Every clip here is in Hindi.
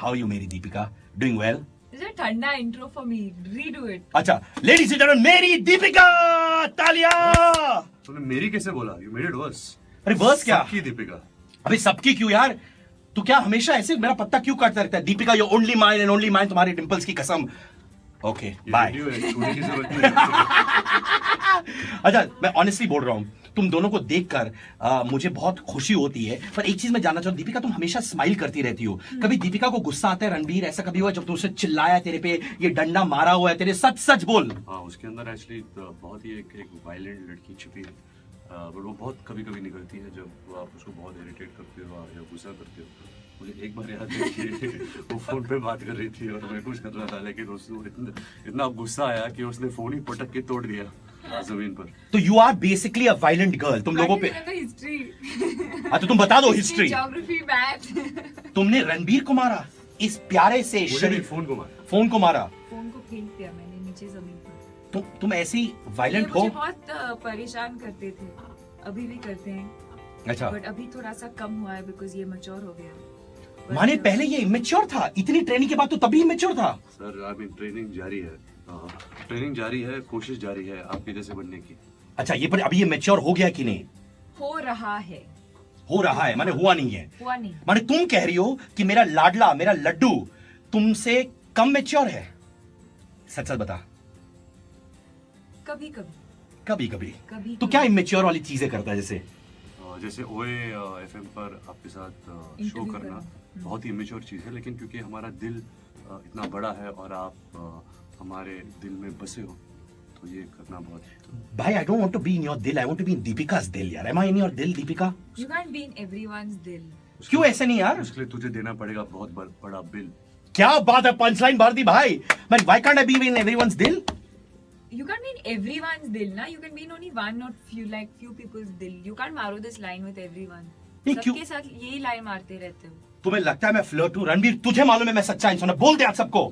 हाउ यू मेरी Deepika? Doing well? It's a ठंडा intro for me. Redo it. अच्छा, लेडीज एंड जेंटलमैन, मेरी दीपिका! तालियां! तूने मेरी कैसे बोला? You made it worse. अरे वर्स क्या? सबकी दीपिका. अबे सबकी क्यों यार? तू क्या हमेशा ऐसे मेरा पत्ता क्यों काटता रहता है? Deepika your only mine and only mine, तुम्हारे डिंपल्स की कसम. Okay, bye. छूने की जरूरत नहीं है. अच्छा, मैं ऑनेस्टली बोल रहा हूँ, तुम दोनों को देखकर मुझे बहुत खुशी होती है. पर एक चीज मैं जानना चाहूँ, दीपिका तुम हमेशा स्माइल करती रहती हो. कभी दीपिका को गुस्सा आता है रणबीर? ऐसा कभी हुआ जब तू उसे चिल्लाया, तेरे पे ये डंडा मारा हुआ है तेरे? सच सच बोल. हाँ, उसके अंदर एक्चुअली बहुत ही एक वायलेंट लड़की छिपी है. बट वो बहुत कभी कभी निकलती है जब आप उसको बहुत इरिटेट करते हो या गुस्सा करते हो. मुझे एक बार याद है कि वो फोन पे बात कर रही थी और मैं कुछ कर रहा था, लेकिन उसको इतना गुस्सा आया कि उसने फोन ही पटक के तोड़ दिया जमीन पर. तो you are basically a violent girl. तुम लोगों पे हिस्ट्री. हाँ, तो तुम बता दो हिस्ट्री. Geography, math. तुमने रणबीर को मारा इस प्यारे से शरीफ फोन को मारा. फोन को मारा. फोन को फेंक दिया मैंने नीचे जमीन पर. तुम ऐसी वायलेंट ये हो? मुझे बहुत परेशान करते थे, अभी भी करते हैं. अच्छा, बट अभी थोड़ा सा कम हुआ है बिकॉज ये मैच्योर हो गया. माने पहले ये इमेच्योर था, इतनी ट्रेनिंग के बाद तो तभी इमेच्योर था. सर, आई मीन ट्रेनिंग जारी है. ट्रेनिंग जारी है, कोशिश जारी है आपके जैसे बनने की. अच्छा, ये पर अभी ये मैच्योर हो गया कि नहीं? हो रहा है. हो रहा है माने हुआ नहीं है. हुआ नहीं. माने तुम कह रही हो कि मेरा लाडला, मेरा लड्डू तुमसे कम मैच्योर है? सच सच बता. कभी कभी. कभी कभी. कभी तो क्या इमेच्योर वाली चीजें करता है? जैसे ओए एफएम पर आपके साथ शो Interview करना करना. बहुत ही इमेच्योर चीज़ है, लेकिन क्योंकि हमारा दिल इतना बड़ा है और आप हमारे दिल में बसे हो, तो ये करना बहुत. भाई, I don't want to be in your दिल, I want to be in Deepika's दिल यार. एम आई इन योर दिल Deepika? You can't be in everyone's दिल. क्यों ऐसे नहीं यार? उसके लिए तुझे देना पड़ेगा बहुत बड़ा बिल. क्या बात है, पंचलाइन मार दी भाई. मैं why can't I be in everyone's दिल? You can't be in everyone's दिल ना. You can be in only one or few people's दिल. You can't मारो this line with everyone. नहीं, क्यों? सबके साथ यही लाइन मारते रहते हो. तुम्हें लगता है मैं फ्लर्ट हूँ? रणबीर, तुझे मालूम है मैं सच्चा इंसान हूं. बोल दे आज सबको.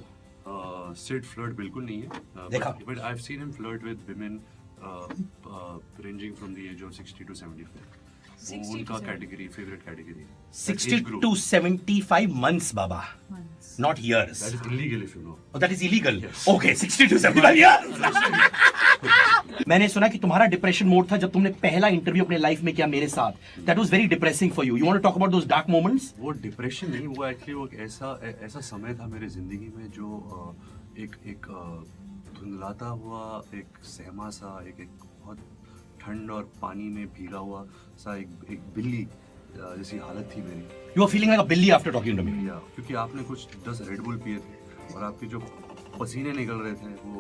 सिड फ्लर्ट बिल्कुल नहीं है. देखा? But I have seen him flirt with women ranging from the age of 60 to 75. 60 वो to उनका 70. Category, favourite category. 60 to 75 months, बाबा. Months. Not years. That is illegal if you know. Oh, that is illegal. Yes. Okay, 60 to 75 years. मैंने सुना कि तुम्हारा डिप्रेशन मोड था जब तुमने पहला इंटरव्यू अपने लाइफ में किया मेरे साथ. That was very depressing for you. You want to talk about those dark moments? वो डिप्रेशन नहीं, वो एक्चुअली वो ऐसा समय था मेरे जिंदगी में जो एक धुंधलाता हुआ, एक सहमा सा, एक बहुत ठंड और पानी में भीगा हुआ सा एक बिल्ली जैसी हालत थी मेरी. You were feeling like a billy after talking to me. या क्योंकि आपने कुछ 10 रेड बुल पिए थे और आपके जो पसीने निकल रहे थे वो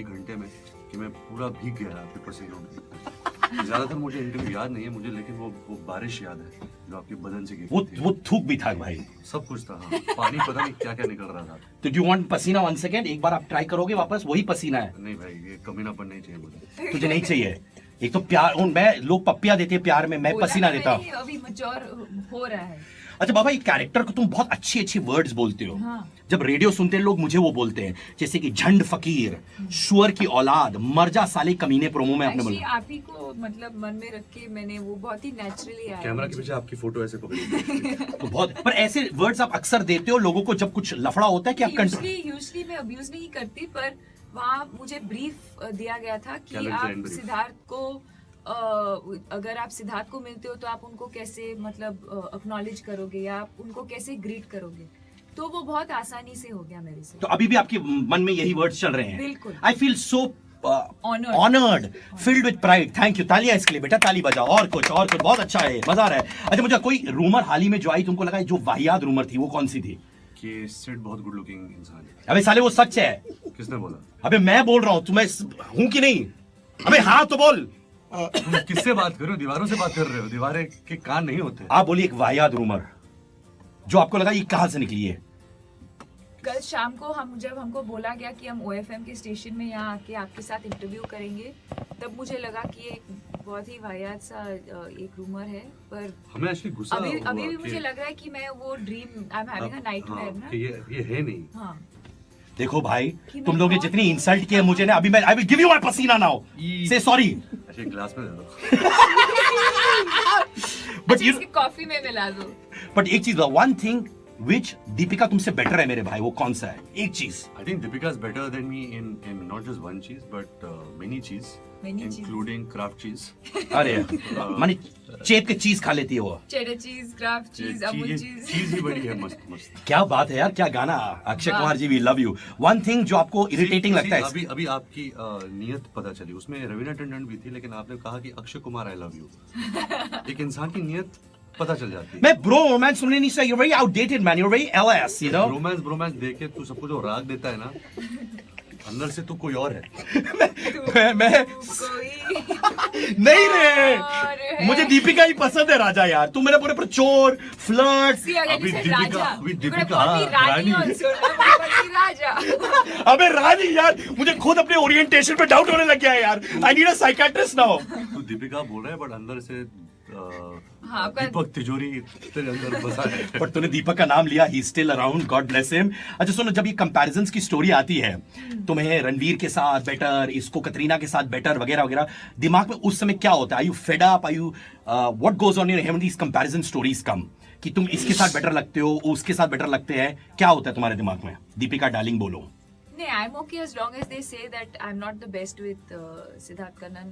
1 घंटे में कि मैं पूरा भीग गया आपके पसीनों में. ज्यादातर मुझे इंटरव्यू याद नहीं है मुझे, लेकिन वो बारिश याद है जो आपके बदन से गिरती थी. वो थूक भी था भाई. सब कुछ था. हाँ, पानी पता नहीं क्या क्या निकल रहा था. तो do you want पसीना 1 second? एक बार आप ट्राई करोगे वापस? वही पसीना है. नहीं भाई, ये कमीनापन नहीं चाहिए मुझे. तुझे नहीं चाहिए? एक तो प्यार, मैं लोग पप्पिया देते हैं प्यार में, मैं बोला पसीना ना देता हूँ. मैंने, अभी मैच्योर हो रहा है. अच्छा बाबा, ये कैरेक्टर को तुम बहुत अच्छी अच्छी वर्ड्स बोलते हो. हाँ. जब रेडियो सुनते हैं लोग मुझे वो बोलते हैं, जैसे कि झंड फकीर, शुअर की औलाद, मरजा साले कमीने प्रोमो में आपने Actually, बोला. आप ही को मतलब मन में रख के मैंने वो बहुत ही नेचुरली आया. कैमरा के पीछे आपकी फोटो ऐसे पकड़ी. तो बहुत, पर ऐसे वर्ड्स आप अक्सर देते हो लोगों को जब कुछ लफड़ा होता है कि आप कंट्रोल. यूजली मैं अब्यूज नहीं करती, पर वहाँ मुझे ब्रीफ दिया गया था कि Calendar आप and brief. सिद्धार्थ को अगर आप सिद्धार्थ को मिलते हो तो आप उनको कैसे मतलब अक्नॉलेज करोगे या आप उनको कैसे ग्रीट करोगे. तो वो बहुत आसानी से हो गया मेरे से. तो अभी भी आपके मन में यही वर्ड्स चल रहे हैं? बिल्कुल. I feel so Honored. Honoured, filled with pride. Thank you. तालियां इसके लिए बेटा, ताली बजाओ. और कुछ बहुत अच्छा है, मजा आ रहा है. अच्छा, मुझे कोई रूमर हाल ही में जो आई तुमको लगा जो वाहियात रूमर थी, वो कौन सी थी? कि सिड बहुत गुड लुकिंग इंसान है. अबे साले वो सच है. किसने बोला? अबे मैं बोल रहा हूँ, तुम्हें हूं कि नहीं? अबे हाँ तो बोल. तुम किससे बात कर रहे हो? दीवारों से बात कर रहे हो? दीवारें के कान नहीं होते. आप बोलिए एक वाहियात रूमर जो आपको लगा ये कहां से निकली है. कल शाम को जब हमको बोला गया कि हम OFM के स्टेशन में यहाँ आके आपके साथ इंटरव्यू करेंगे, तब मुझे लगा कि एक बहुत ही वाहियात सा एक रूमर है. पर हमें एक्चुअली गुस्सा अभी हुआ भी कि- मुझे लग रहा है कि मैं वो dream I am having a nightmare ना. कि ये है नहीं. हाँ. देखो भाई, कि तुम मैं लोग ने बहुत- जितनी इंसल्ट की है मुझे ना, अभी मैं I will give you my पसीना नाउ. से सॉरी. अच्छा, एक ग्लास में दे दो. बट अच्छा, इसके कॉफी में मिला दो. बट एक चीज, वन थिंग which दीपिका तुमसे बेटर है मेरे भाई, वो कौन सा है? एक चीज। I think Deepika is better than me in not just one cheese but many cheese, including Kraft cheese. अरे माने चेप के चीज खा लेती है वो। चेडर चीज, क्राफ्ट चीज, अमूल चीज। चीज ही बड़ी है, मस्त मस्त। क्या बात है यार, क्या गाना। Akshay Kumar ji, we love you. One thing जो आपको इरिटेटिंग लगता है, अभी आपकी नियत पता चली, उसमें रवीना टंडन भी थी, लेकिन आपने कहा कि Akshay Kumar I love you. एक इंसान की नियत पता चल जाती है। मैं ब्रो रोमांस सुनने नहीं चाहिए, you're very outdated man, you're very LS, you know। Romance देख के तू सबको जो राग देता है ना, अंदर से तू कोई और है। मैं नहीं रे, मुझे दीपिका ही पसंद है राजा यार। तू मेरे पूरे पर चोर, फ्लर्ट। अभी दीपिका रानी राजा। अबे रानी यार, मुझे खुद अपने ओरिएंटेशन पे डाउट होने लग गया है यार। आई नीड अ साइकियाट्रिस्ट नाउ। तू दीपिका बोल रहा है बट अंदर से हाँ, दीपक तिजोरी तेरे अंदर बसा है। पर तूने दीपक का नाम लिया, he still around, God bless him. अच्छा सुनो, जब ये कंपैरिजंस की स्टोरी आती है, तुम्हें रणवीर के साथ बेटर, इसको कतरीना के साथ बेटर वगैरह वगैरह, दिमाग में उस समय क्या होता है? Are you fed up? Are you what goes on in your head these comparison stories come, कि तुम इसके साथ बेटर लगते हो, उसके साथ बेटर लगते हैं, क्या होता है तुम्हारे दिमाग में? दीपिका डार्लिंग बोलो। No, I'm okay as long as they say that I'm not the best with Siddharth Kannan.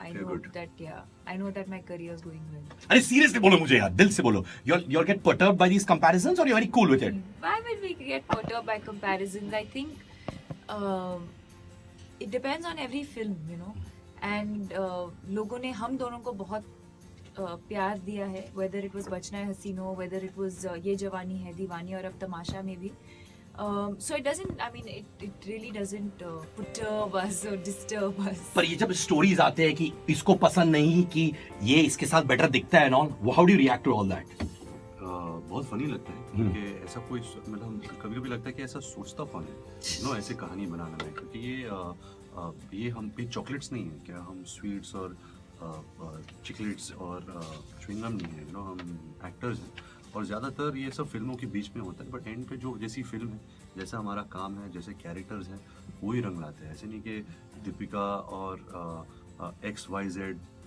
I know good. that, yeah, I know that my career is going well. अरे सीरियसली बोलो मुझे यार, दिल से बोलो। You'll get perturbed by these comparisons or you're very cool with it? Why will we get perturbed by comparisons? I think it depends on every film, you know. And लोगों ने हम दोनों को बहुत प्यार दिया है, whether it was बचना है हसीनो, whether it was ये जवानी है दीवानी, और अब तमाशा में भी। So it doesn't, I mean, it really doesn't perturb us or disturb us. पर ये जब स्टोरीज आते हैं कि इसको पसंद नहीं, कि ये इसके साथ बेटर दिखता है, non, how do you react to all that? बहुत फनी लगता है, क्योंकि ऐसा कोई, मतलब कभी कभी लगता है कि ऐसा सोचता कौन है, नो, ऐसे कहानी बनाना है, क्योंकि ये हम ये चॉकलेट्स नहीं है क्या, हम स्वीट्स और चिकलेट्स और च्युइंगम नहीं है, यू नो, हम एक्टर्स हैं, और ज़्यादातर ये सब फिल्मों के बीच में होता है, बट एंड पे जो जैसी फिल्म है, जैसा हमारा काम है, जैसे कैरेक्टर्स हैं, वही रंग लाते हैं। ऐसे नहीं कि दीपिका और XYZ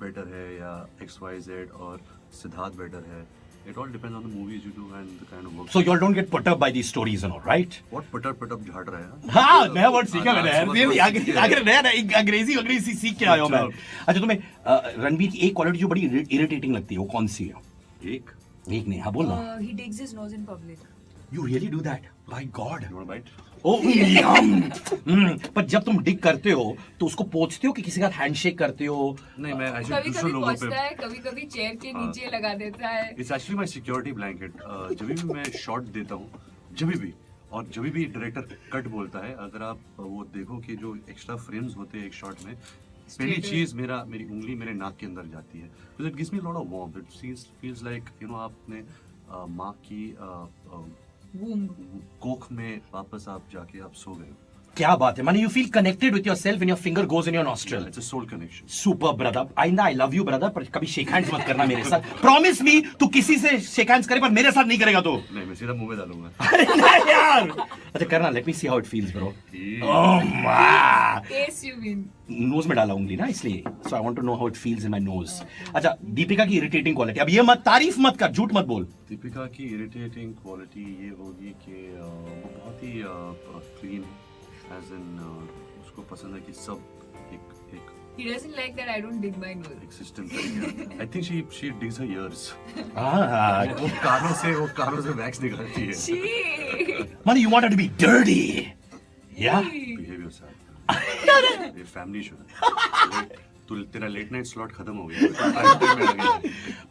बेटर है या XYZ और सिद्धार्थ बेटर है। It all depends on the movies you do and the kind of work. So you all don't get perturbed by these stories and all, right? What पटअप झाड़ रहा है? हाँ, नया वर्ड सीखा मैंने यार, really अगर नया अंग्रेजी सीख के आया हूँ मैं। अच्छा तुम्हें रणबीर की एक क्वालिटी जो बड़ी इरिटेटिंग लगती है, वो कौन सी है? एक नहीं, हाँ बोल ना। He digs his nose in public. You really do that? By God. You want a bite? Oh, yum. पर जब तुम डिग करते हो तो उसको पोंछते हो कि किसी के साथ हैंडशेक करते हो? नहीं, मैं ऐसे कभी दूसरे कभी लोगों पहुंचता पे। है, कभी कभी चेयर के नीचे लगा देता है। It's actually my security blanket. जब भी मैं शॉट देता हूँ, जब भी डायरेक्टर कट बोलता है, अगर आप वो देखो कि जो एक्स्ट्रा फ्रेम्स होते हैं एक शॉट में, पहली चीज मेरी उंगली मेरे नाक के अंदर जाती है, because it gives me a lot of warmth. It feels like, you know, आपने माँ की कोख में वापस आप जाके आप सो गए। क्या बात है, माने you feel connected with yourself when your finger goes in your nostril. It's a soul connection. Super brother. आइंदा I love you brother, पर कभी शेक हैंड्स मत करना मेरे साथ। Promise me, तू किसी से शेक हैंड्स करे पर मेरे साथ नहीं करेगा तू। नहीं, मैं सीधा मुंह में डालूंगा। अरे नहीं यार। अच्छा करना, let me see how it feels bro. Oh my. Taste you mean? Nose में डाला उंगली ना, इसलिए so I want to know how it feels in my nose. अच्छा दीपिका की इरिटेटिंग क्वालिटी, अब ये मत तारीफ मत कर, झूठ मत बोल। दीपिका की इरिटेटिंग क्वालिटी ये होगी कि वो बहुत ही क्लीन, एज इन उसको पसंद है कि सब एक He doesn't like that I don't dig my nose. एक सिस्टम तरीके। I think she digs her ears. Ah, वो कानों से वैक्स निकालती है। She. man, you want her to be dirty. Yeah. Behave yourself. ये फैमिली शो है। तेरा लेट नाइट स्लॉट खत्म हो गया।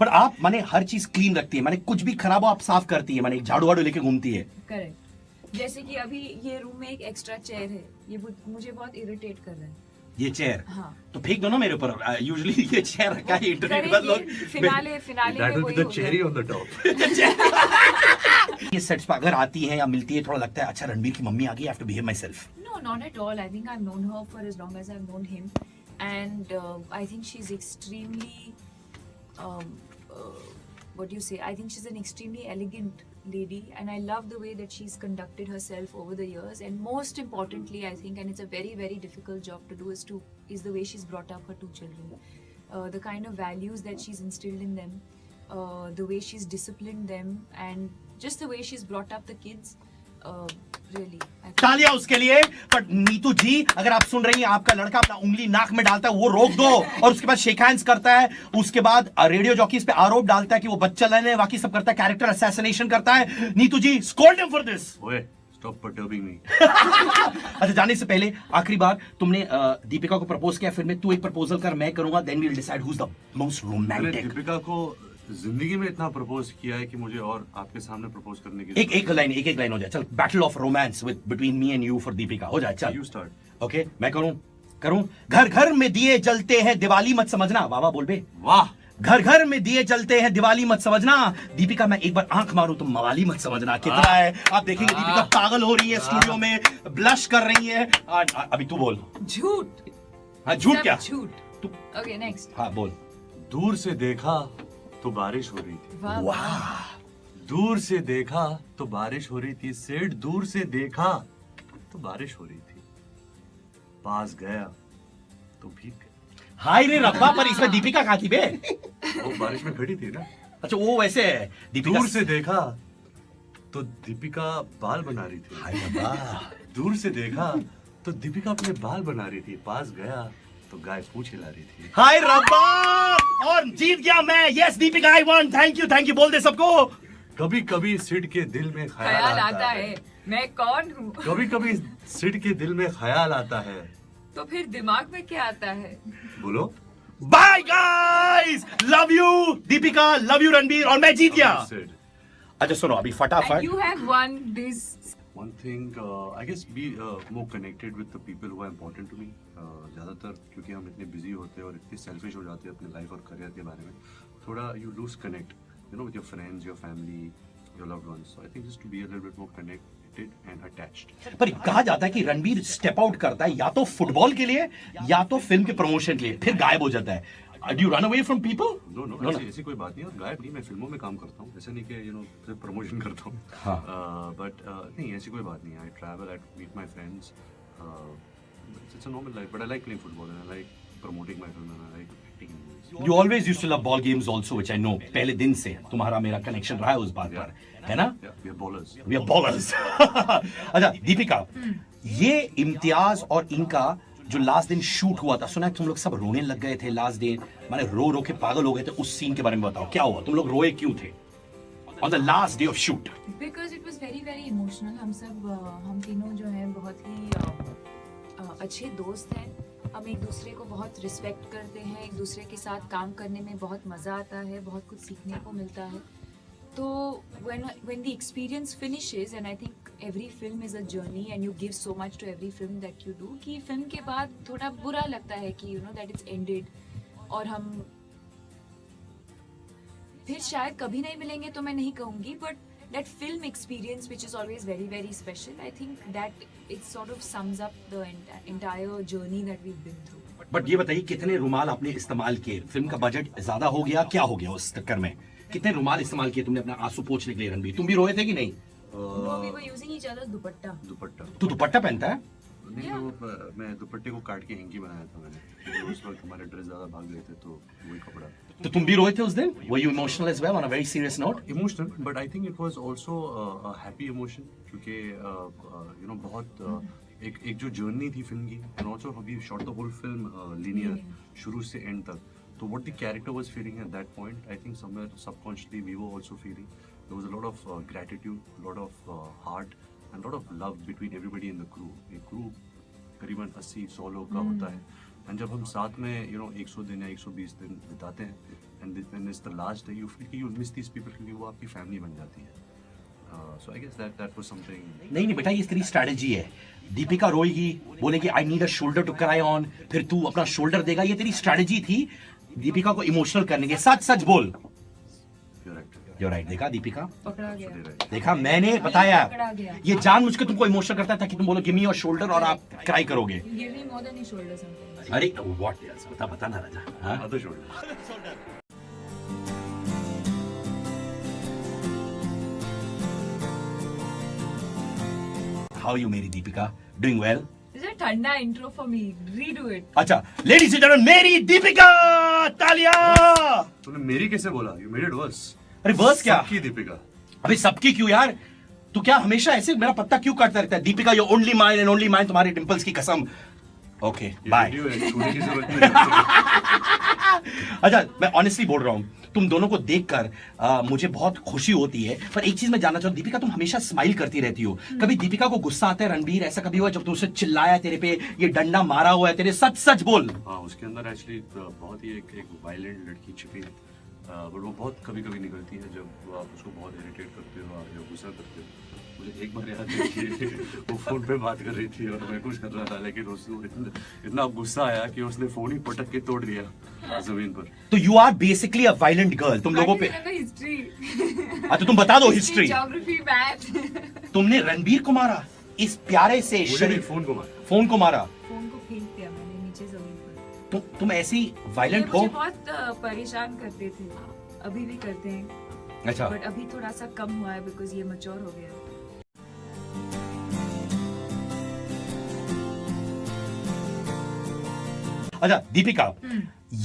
पर आप माने हर चीज क्लीन रखती है, माने कुछ भी खराब हो आप साफ करती है, माने झाड़ू वाड़ू लेके घूमती है। करेक्ट। जैसे कि अभी ये रूम में एक एक्स्ट्रा चेयर है, ये मुझे बहुत इरिटेट कर रहा है। ये चेयर, हाँ। तो फेंक दो ना मेरे ऊपर। यूजुअली ये चेयर रखा है इंटरनेट पर लोग। फिनाले That में will be वही the हो cherry गया। on the top. ये सेट्स पर अगर आती है या मिलती है, थोड़ा लगता है अच्छा रणबीर की मम्मी आ गई, I have to behave myself. No, not at all. I think I've known her for as long as I've known him, and I think she's extremely, what do you say? I think she's an extremely elegant lady, and I love the way that she's conducted herself over the years. And most importantly, I think, and it's a very, very difficult job to do, is the way she's brought up her two children. The kind of values that she's instilled in them, the way she's disciplined them, and just the way she's brought up the kids, really. I think. तालियां उसके लिए। पर नीतू जी, अगर आप सुन रही हैं, आपका लड़का अपना उंगली नाक में डालता है, वो रोक दो। और उसके बाद शेक हैंड्स करता है, उसके बाद रेडियो जॉकीज पे आरोप डालता है कि वो बच्चा लेने बाकी सब करता है, कैरेक्टर असैसिनेशन करता है। नीतू जी, स्कोल्ड हिम फॉर दिस। ओए, stop perturbing me. अच्छा, जाने से पहले आखिरी बार तुमने दीपिका को प्रपोज किया, फिर में तू एक प्रपोजल कर, मैं करूंगा, then we will decide who is the most मैंने रोमांटिक। दीपिका को जिंदगी में इतना प्रपोज किया है कि मुझे और आपके सामने प्रपोज करने की एक लाइन हो जाए। चल, battle of romance with between me and you for Deepika हो जाए। चल यू स्टार्ट। ओके, मैं करूं। घर घर में दिए जलते हैं, दिवाली मत समझना। वाह वाह बोल बे। वाह। घर घर में दिए जलते हैं, दिवाली मत समझना। दीपिका, मैं एक बार आंख मारूं तो मवाली मत समझना। कितना है, आप देखेंगे दीपिका पागल हो रही है स्टूडियो में, ब्लश कर रही है। अभी तू बोल। झूठ। हाँ, झूठ सब क्या? झूठ। तू Okay, next. हाँ बोल। दूर से देखा तो बारिश हो रही थी। वाह। वाह, दूर से देखा तो बारिश हो रही थी। सेठ, दूर से देखा तो बारिश हो रही थी। पास गया तो भीग गया। हाय रे रब्बा, पर इसमें दीपिका कहाँ थी बे? वो बारिश में खड़ी थी ना। अच्छा, वो वैसे है दीपिका। दूर से देखा तो दीपिका बाल बना रही थी। हाय रब्बा। दूर से देखा तो दीपिका अपने बाल बना रही थी। पास गया तो गाय पूंछ हिला रही थी। हाय रब्बा, और जीत गया मैं। Yes Deepika, I want. Thank you बोल दे सबको। कभी कभी सिड के दिल में ख्याल आता है मैं कौन हूँ। कभी कभी सिड के दिल में ख्याल आता है। तो फिर दिमाग में क्या आता है? बोलो। Bye guys, love you Deepika, love you Ranbir, और मैं जीत गया। Sid. अच्छा सुनो, अभी And फटाफट। you have won this. One thing, I guess be more connected with the people who are important to me. ज़्यादातर क्योंकि हम इतने बिजी होते हैं और इतने सेल्फिश हो जाते हैं अपने लाइफ और करियर के बारे में, थोड़ा you lose connect, you know, with your friends, your family, your loved ones. So I think just to be a little bit more connected and attached. पर कहा जाता है कि रणबीर स्टेप आउट करता है या तो फुटबॉल के लिए या तो फिल्म के प्रमोशन के लिए, फिर गायब हो जाता है। Do you run away from people? No, ऐसी कोई बात नहीं। और गायब नहीं, मैं फिल्मों में काम करता हूँ, ऐसा नहीं कि सिर्फ प्रमोशन करता हूँ। हाँ। बट नहीं, ऐसी कोई बात नहीं। I travel, I meet my friends. It's a normal life, but I like playing football and I like promoting my film and I like acting in movies. You always used to love ball games also, which I know. पहले दिन से तुम्हारा मेरा कनेक्शन रहा है उस बात पर, है ना? Yeah, we are ballers. We are ballers. अच्छा दीपिका, ये इम्तियाज और इनका जो लास्ट दिन शूट हुआ था, सुना है तुम लोग सब रोने लग गए थे लास्ट डे, माने रो रो के पागल हो गए थे। उस सीन के बारे में बताओ, क्या हुआ? तुम लोग रोए क्यों थे on the last day of shoot? Because it was very very emotional. हम तीनों जो हैं बहुत ही अच्छे दोस्त हैं। हम एक दूसरे को बहुत रिस्पेक्ट करते हैं, एक दूसरे के साथ काम करने में बहुत मज़ा आता है, बहुत कुछ सीखने को मिलता है। तो when the experience finishes, and I think every film is a journey and you give so much to every film that you do, कि फिल्म के बाद थोड़ा बुरा लगता है कि that it's ended, और हम फिर शायद कभी नहीं मिलेंगे तो मैं नहीं कहूँगी, but that film experience which is always very very special, I think that it sort of sums up the entire journey that we've been through. But ये बताइए, कितने रुमाल आपने इस्तेमाल किए? फिल्म का बजट ज्यादा हो गया, क्या हो गया उस चक्कर में? कितने रुमाल इस्तेमाल किए तुमने अपना आंसू पोंछने के लिए? रणबीर, तुम भी रोए थे कि नहीं? No, we were using each other's दुपट्टा. दुपट्टा। तू दुपट्टा पहनता है? नहीं, वो मैं दुपट्टे को काट के हैंकी बनाया था मैंने, क्योंकि उस वक्त हमारे ड्रेस ज्यादा भाग गए थे, तो वही कपड़ा। तो तुम भी रोए थे उस दिन? Were you emotional as well on a very serious note? Emotional, but I think it was also a happy emotion, क्योंकि बहुत एक जो जर्नी थी फिल्म की, and also we shot the whole film linear, शुरू से end तक। तो what the character was feeling at that point, I think somewhere subconsciously we were also feeling. There was a lot of gratitude, a lot of heart, and a lot of love between everybody in the crew. एक crew करीबन 80-100 लोग का होता है, and जब हम साथ में 100 दिन या 120 दिन बिताते हैं, and when it's the last day, you feel कि you miss these people, क्योंकि वो आपकी फैमिली बन जाती है। So I guess that was something. नहीं बेटा, ये तेरी स्ट्रैटेजी है। दीपिका रोएगी, बोलेगी I need a shoulder to cry on, फिर तू अपना शोल्डर देगा। ये तेरी स्ट्रैटेजी थी दीपिका को इमोशनल करने की। सच सच बोल। You're right. You're right। देखा दीपिका, पकड़ा गया। Absolutely right. देखा, मैंने बताया। पकड़ा गया। ये जानबूझ के तुमको इमोशनल करता था कि तुम बोलो गिव मी योर शोल्डर और आप क्राई करोगे। Give me more than your shoulder sometimes. अरे व्हाट यार, बता ना राजा। हाँ? Other shoulder. How are you मेरी Deepika? Doing well? This is a ठंडा intro for me. Redo it. अच्छा, लेडीज एंड जेंटलमैन, मेरी दीपिका, तालियां। तूने मेरी कैसे बोला? You made it worse. अरे वर्स क्या? सबकी दीपिका। अबे सबकी क्यों यार? तू क्या हमेशा ऐसे मेरा पत्ता क्यों काटता रहता है? Deepika you only mine and only mine, तुम्हारी डिंपल्स की कसम। Okay bye. छूने की जरूरत नहीं है। अच्छा मैं ऑनेस्टली बोल रहा हूँ, तुम दोनों को देखकर मुझे बहुत खुशी होती है, पर एक चीज मैं जानना चाहूँ, दीपिका तुम हमेशा स्माइल करती रहती हो, कभी दीपिका को गुस्सा आता है रणबीर? ऐसा कभी हुआ जब तुमसे चिल्लाया तेरे पे, ये डंडा मारा हुआ है तेरे? सच सच बोल। हाँ, उसके अंदर एक्चुअली बहुत ही एक वायलेंट लड़की छिपी है, बट वो बहुत कभी कभी निकलती है जब आप उसको बहुत इरिटेट करते हो या गुस्सा करते हो। मुझे एक बार याद है कि वो फोन पे बात कर रही थी और मैं कुछ कर रहा था, लेकिन उसको इतना गुस्सा आया कि उसने फोन ही पटक के तोड़ दिया जमीन पर। तो you are basically a violent girl, तुम लोगों पे। हिस्ट्री, अच्छा तुम बता दो हिस्ट्री। Geography, math. तुमने रणबीर को मारा इस प्यारे से मुझे शरीफ फोन को मारा। फोन को मारा? फोन को फेंक दिया मैंने नीचे जमीन पर। तुम ऐसी वायलेंट ये हो? मुझे बहुत परेशान करते थे, अभी भी करते हैं, अच्छा बट अभी थोड़ा सा कम हुआ है बिकॉज ये मैच्योर हो गया है। अच्छा दीपिका,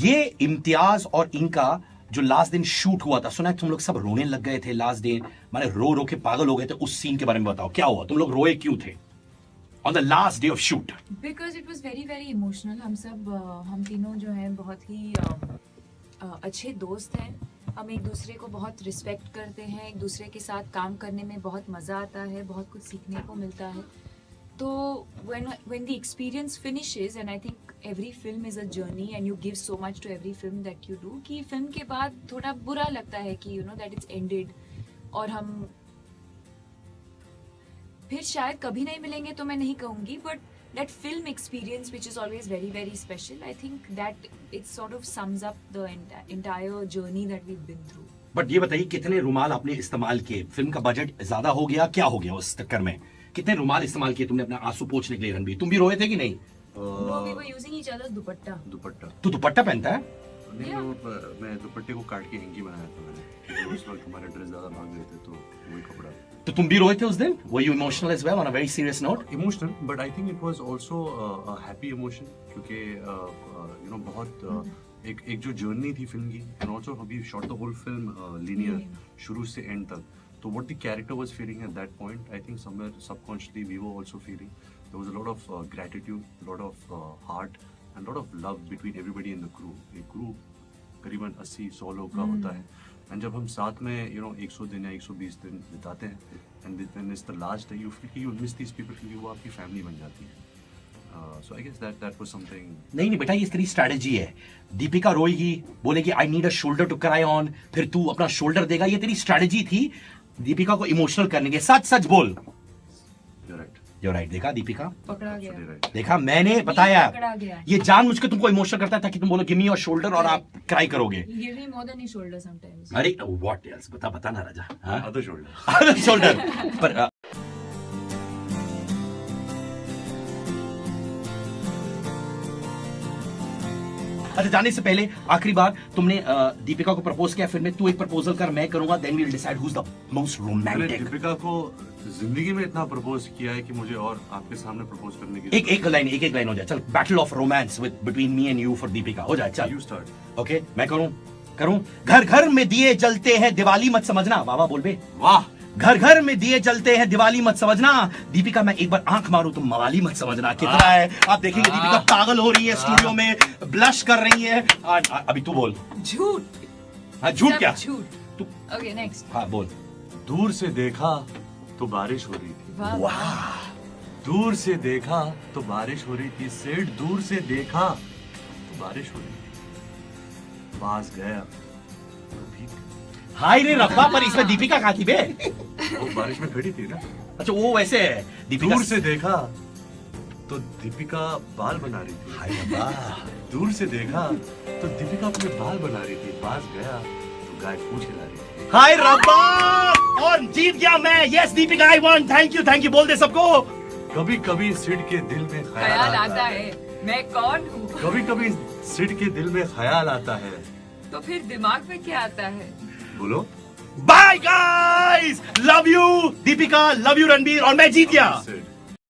ये इम्तियाज और इनका जो लास्ट दिन शूट हुआ था, सुना है तुम लोग सब रोने लग गए थे लास्ट डे, माने रो रो के पागल हो गए थे। उस सीन के बारे में बताओ, क्या हुआ? तुम लोग रोए क्यों थे on the last day of shoot? Because it was very very emotional. हम तीनों जो हैं बहुत ही अच्छे दोस्त हैं, हम एक दूसरे को बहुत रिस्पेक्ट करते हैं, एक दूसरे के साथ काम करने में बहुत मज़ा आता है, बहुत कुछ सीखने को मिलता है। तो when the experience finishes, and I think every film is a journey and you give so much to every film that you do, कि फिल्म के बाद थोड़ा बुरा लगता है कि you know that it's ended और हम फिर शायद कभी नहीं मिलेंगे तो मैं नहीं कहूँगी, but that film experience which is always very very special, I think that it sort of sums up the entire journey that we've been through. But ये बताइए कितने रुमाल आपने इस्तेमाल किए? फिल्म का बजट ज्यादा हो गया, क्या हो गया उस चक्कर में? कितने रुमाल इस्तेमाल किए तुमने अपना आंसू पोंछने के लिए? रणबीर तुम भी रोए थे कि नहीं? No, we were using each other's दुपट्टा। दुपट्टा तू दुपट्टा पहनता है? नहीं, मैं दुपट्टे को काट के हैंकी बनाया था मैंने, क्योंकि उस वक्त हमारे ड्रेस ज्यादा भाग गए थे तो वही कपड़ा। तो तुम भी रोए थे उस दिन? Were you emotional as well on a very serious note? Emotional, but I think it was also a happy emotion, क्योंकि यू नो बहुत एक जो जर्नी थी फिल्म की, and also we shot the whole film linear शुरू से एंड तक। तो what the character was feeling at that point, I think somewhere subconsciously we were also feeling. There was a lot of gratitude, a lot of heart and a lot of love between everybody in the crew. एक crew करीबन 80-100 लोग का होता है, and जब हम साथ में 100 दिन या 120 दिन बिताते हैं, and then it's the last day, you feel कि you miss these people, क्योंकि वो आपकी फैमिली बन जाती है। So I guess that was something. नहीं बेटा, ये तेरी स्ट्रैटेजी है। दीपिका रोएगी, बोलेगी I need a shoulder to cry on, फिर तू अपना शोल्डर देगा। ये तेरी स्ट्रैटेजी थी दीपिका को इमोशनल करने की। सच सच बोल। You're right। देखा दीपिका, पकड़ा गया। देखा मैंने बताया, पकड़ा गया। ये जानबूझ के तुमको इमोशनल करता था कि तुम बोलो गिव मी योर शोल्डर और आप क्राई करोगे। Give me more than your shoulder sometimes। अरे व्हाट एल्स, बता ना राजा। हाँ? Other shoulder। शोल्डर पर अच्छा जाने से पहले आखिरी बार तुमने दीपिका को प्रपोज किया, फिर में तू एक प्रपोजल कर, मैं करूंगा, then we will decide who is the most मैंने रोमांटिक। दीपिका को जिंदगी में इतना प्रपोज किया है कि मुझे और आपके सामने प्रपोज करने की एक लाइन हो जाए। चल, battle of romance with between me and you for Deepika हो जाए। चल यू स्टार्ट। ओके, मैं करूं। घर घर में दिए जलते हैं, दिवाली मत समझना। वाह बोल बे, वाह। घर घर में दिए जलते हैं, दिवाली मत समझना। दीपिका मैं एक बार आंख मारूं तो मवाली मत समझना। कितना है आप देखेंगे, दीपिका पागल हो रही है स्टूडियो में, ब्लश कर रही है। अभी तू बोल। झूठ। हाँ झूठ क्या? झूठ। तू ओके नेक्स्ट। हाँ बोल। दूर से देखा तो बारिश हो रही थी। वाह। दूर से देखा तो बारिश हो रही थी, सेठ दूर से देखा तो बारिश हो रही थी, पास गया तो भीग गया। हाय रे रब्बा, पर इसमें दीपिका कहाँ थी बे? वो बारिश में खड़ी थी ना। अच्छा वो वैसे है दीपिका। दूर से देखा तो दीपिका बाल बना रही थी। हाय रब्बा। दूर से देखा तो दीपिका अपने बाल बना रही थी, पास गया तो गाय पूछ हिला रही थी। हाय रब्बा, और जीत गया मैं। Yes Deepika, I want. Thank you बोल दे सबको। कभी कभी सिड के दिल में ख्याल आता है मैं कौन हूँ। कभी कभी सिड के दिल में ख्याल आता है, तो फिर दिमाग में क्या आता है? बोलो। Bye guys, love you Deepika, love you Ranbir, और मैं जीत गया। सिड।